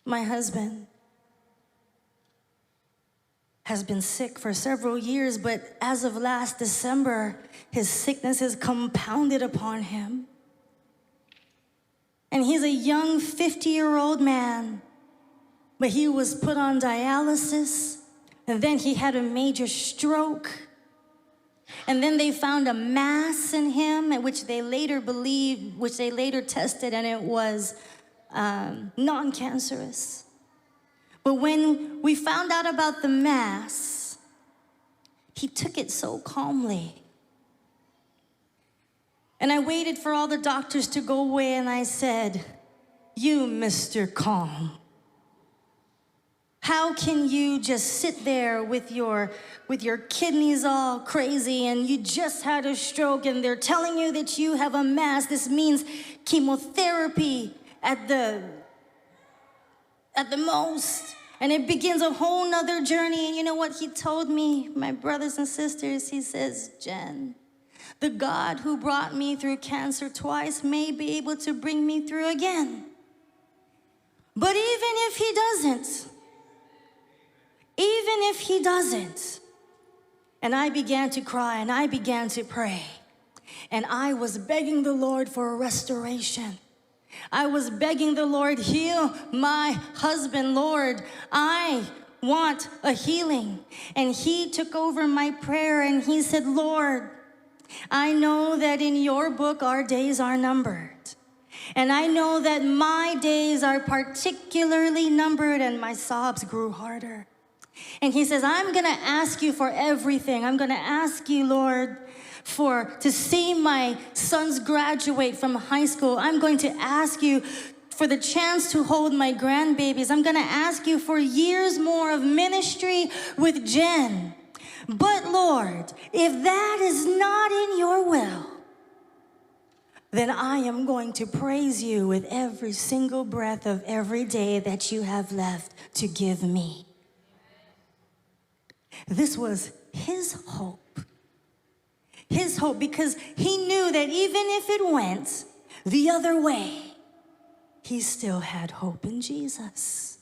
My husband has been sick for several years, but as of last December, his sickness is compounded upon him. And he's a young 50-year-old man, but he was put on dialysis, and then he had a major stroke. And then they found a mass in him, which they later tested, and it was non-cancerous. But when we found out about the mass, he took it so calmly. And I waited for all the doctors to go away, and I said, "You, Mr. Calm, how can you just sit there with your kidneys all crazy and you just had a stroke and they're telling you that you have a mass? This means chemotherapy at the most. And it begins a whole nother journey." And you know what he told me, my brothers and sisters? He says, "Jen, the God who brought me through cancer twice may be able to bring me through again. But even if he doesn't, and I began to cry and I began to pray. And I was begging the Lord for a restoration. I was begging the Lord, heal my husband, Lord. I want a healing. And he took over my prayer and he said, "Lord, I know that in your book our days are numbered. And I know that my days are particularly numbered," and my sobs grew harder. And he says, "I'm going to ask you for everything. I'm going to ask you, Lord, to see my sons graduate from high school. I'm going to ask you for the chance to hold my grandbabies. I'm going to ask you for years more of ministry with Jen. But Lord, if that is not in your will, then I am going to praise you with every single breath of every day that you have left to give me." This was his hope. His hope, because he knew that even if it went the other way, he still had hope in Jesus.